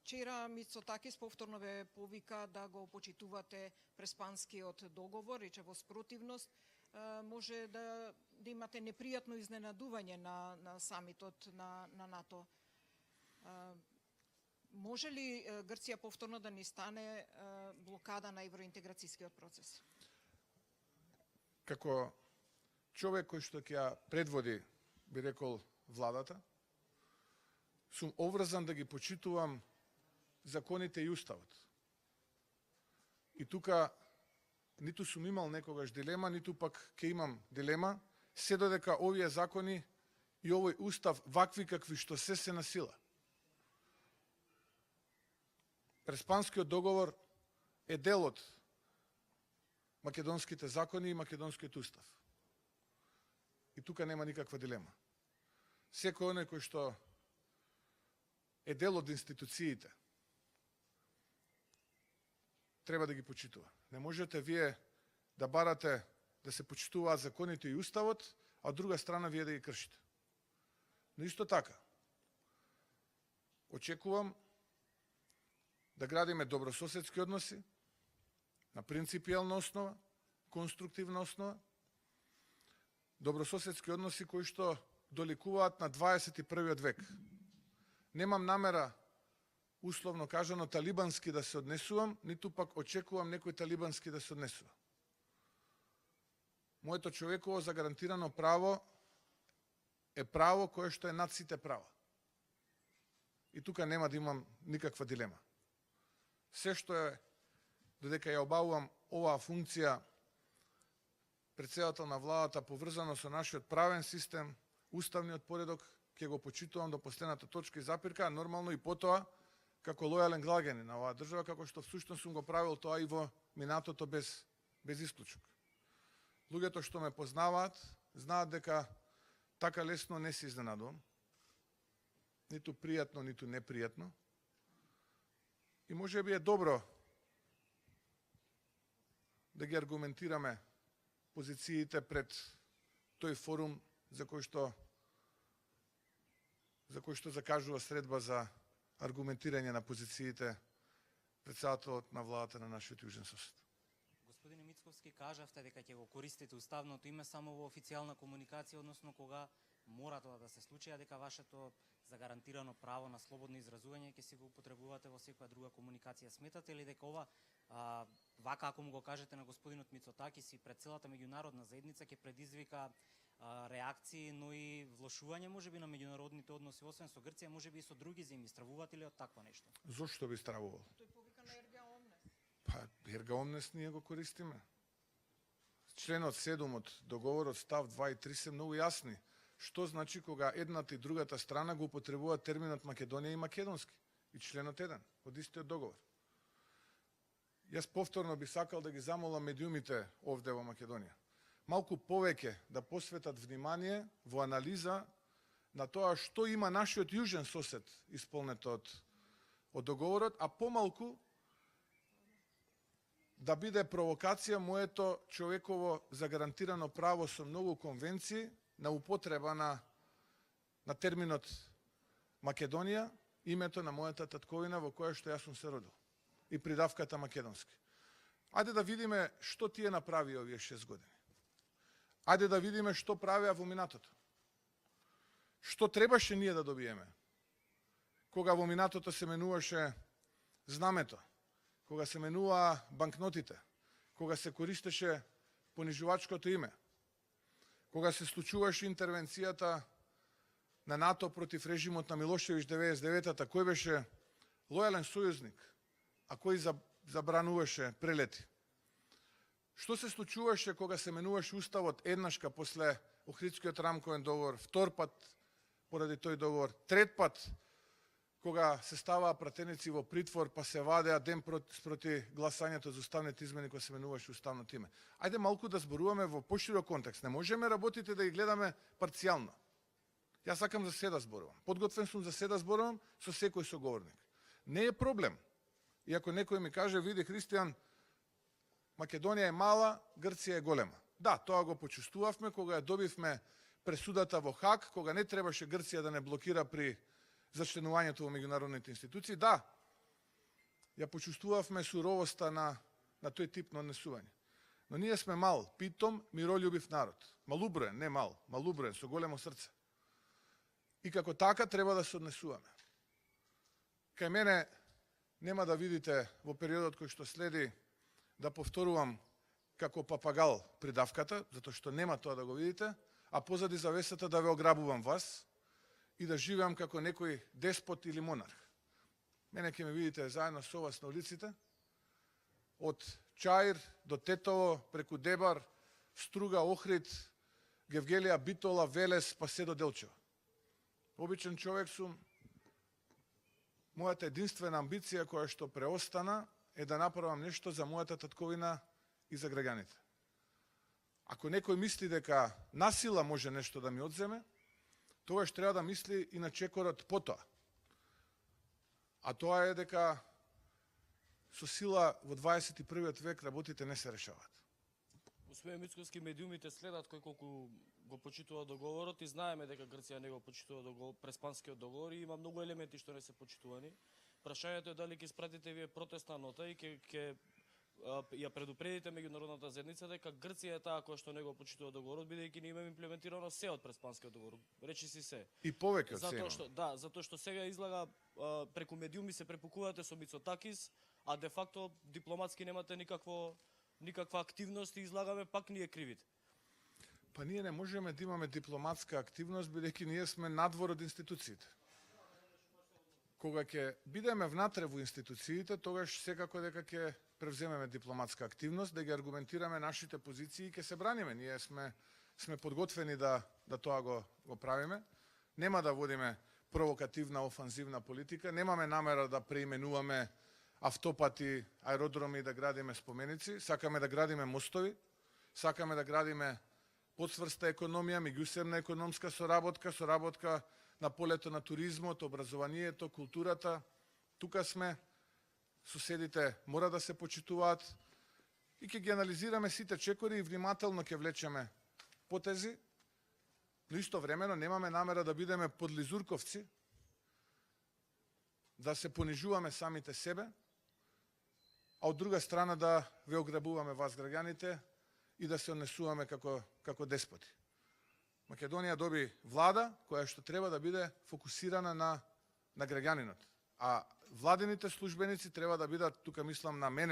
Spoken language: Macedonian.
Вчера Мицотакис повторно ве повика да го почитувате Преспанскиот договор и че во спротивност може да имате непријатно изненадување на самитот на НАТО. Може ли Грција повторно да ни стане блокада на евроинтеграцијскиот процес? Како човек кој што ќе ја предводи, би рекол, владата, сум обврзан да ги почитувам законите и уставот. И тука ниту сум имал некогаш дилема, ниту пак ќе имам дилема, се додека овие закони и овој устав вакви какви што се на сила. Преспанскиот договор е дел од македонските закони и македонскиот устав. И тука нема никаква дилема. Секој оној кој што е дел од институциите треба да ги почитува. Не можете вие да барате да се почитуваат законите и уставот, а од друга страна вие да ги кршите. Но исто така, очекувам да градиме добрососедски односи на принципијална основа, конструктивна основа, добрососедски односи кои што доликуваат на 21. век. Немам намера, условно кажано, талибански да се однесувам, ниту пак очекувам некој талибански да се однесува. Моето човеково загарантирано право е право кое што е над сите права. И тука нема да имам никаква дилема. Се што е, додека ја обавувам оваа функција, претседател на владата, поврзано со нашиот правен систем, уставниот поредок, ќе го почитувам до последната точка и запирка, нормално и потоа, како лојален граѓанин на оваа држава, како што всушност сум го правил тоа и во минатото без исклучок. Луѓето што ме познаваат, знаат дека така лесно не се изненадувам, ниту пријатно, ниту непријатно. И може би е добро да ги аргументираме позициите пред тој форум за кој што закажува средба за аргументирање на позициите претседателот на владата на нашиот јужен сосед. Господине Мицковски, кажавте дека ќе го користите уставното име само во официјална комуникација, односно кога мора тоа да се случи, а дека вашето загарантирано право на слободно изразување ќе си го употребувате во секоја друга комуникација. Сметате ли дека ова, вака ако му го кажете на господинот Мицотакис и пред целата меѓународна заедница, ќе предизвика реакции, но и влошување можеби на меѓународните односи, освен со Грција, можеби и со други земји? Стравувате ли од такво нешто? Зошто би стравувал? Тој повика на ерга омнес. Па, ерга омнес ние го користиме. Членот 7 од договорот, став 2 и 3 се многу јасни. Што значи кога едната и другата страна го употребуваат терминот Македонија и македонски? И членот 1 од истиот договор. Јас повторно би сакал да ги замолам медиумите овде во Македонија малку повеќе да посветат внимание во анализа на тоа што има нашиот јужен сосед исполнето од договорот, а помалку да биде провокација моето човеково загарантирано право со многу конвенции на употреба на терминот Македонија, името на мојата татковина во која што јас сум се родил, и придавката македонски. Ајде да видиме што тие направи овие 6 години. Ајде да видиме што правеа во минатото. Што требаше ние да добиеме? Кога во минатото се менуваше знамето, кога се менуваа банкнотите, кога се користеше понижувачкото име, кога се случуваше интервенцијата на НАТО против режимот на Милошевиќ 99-та, кој беше лојален сојузник, а кој забрануваше прелети? Што се случуваше кога се менуваше уставот еднашка после Охридскиот рамковен договор, втор пат поради тој договор, трет пат кога се ставаа пратеници во притвор па се вадеа ден спроти гласањето за уставните измени кога се менуваше уставното име. Ајде малку да зборуваме во поширок контекст. Не можеме работите да ги гледаме парцијално. Јас сакам за се да зборувам. Подготвен сум за се да зборувам со секој соговорник. Не е проблем. И ако некој ми каже, види Христијан, Македонија е мала, Грција е голема. Да, тоа го почувствувавме кога ја добивме пресудата во Хаг, кога не требаше Грција да не блокира при зачленувањето во меѓународните институции. Да, ја почувствувавме суровоста на тој тип на однесување. Но ние сме мал, питом, миролюбив народ. Малуброен, не мал, малуброен, со големо срце. И како така треба да се однесуваме. Кај мене нема да видите во периодот кој што следи да повторувам како папагал придавката, затоа што нема тоа да го видите, а позади завесата да ве ограбувам вас и да живеам како некој деспот или монарх. Мене ќе ме видите заедно со вас на улиците, од Чаир до Тетово, преку Дебар, Струга, Охрид, Гевгелија, Битола, Велес, па се до Делчево. Обичен човек сум. Мојата единствена амбиција која што преостана е да направам нешто за мојата татковина и за граѓаните. Ако некој мисли дека насила може нешто да ми одземе, тогаш треба да мисли и на чекорот потоа. А тоа е дека со сила во 21. век работите не се решаваат. Господин Мицковски, медиумите следат кој колку го почитува договорот и знаеме дека Грција не го почитува Преспанскиот договор и има многу елементи што не се почитувани. Прашањето е дали ќе испратите вие протестна нота и ќе ја предупредите меѓународната заедница дека Грција е таа која што не го почитува договорот, бидејќи не имаме имплементирано се од Преспанскиот договор. Речи си се. И повеќе од се. Затоа што сега излага преку медиуми се препукувате со Мицотакис, а де факто дипломатски немате никаква активност и излагаме пак ние кривите. Па ние не можеме да имаме дипломатска активност, бидејќи ние сме надвор од институциите. Кога ќе бидеме внатре во институциите, тогаш секако дека ќе превземеме дипломатска активност, да ги аргументираме нашите позиции и ќе се браниме. Ние сме подготвени да тоа го правиме. Нема да водиме провокативна, офанзивна политика, немаме намера да преименуваме автопати, аеродроми и да градиме споменици, сакаме да градиме мостови, сакаме да градиме подсврста економија, меѓусебна економска соработка на полето на туризмот, образованието, културата. Тука сме, соседите мора да се почитуваат и ќе ги анализираме сите чекори и внимателно ќе влечеме потези, но истовремено немаме намера да бидеме подлизурковци, да се понижуваме самите себе, а од друга страна да ве ограбуваме вас граѓаните и да се однесуваме како деспоти. Македонија доби влада која што треба да биде фокусирана на граѓанинот, а владините службеници треба да бидат, тука мислам на мене,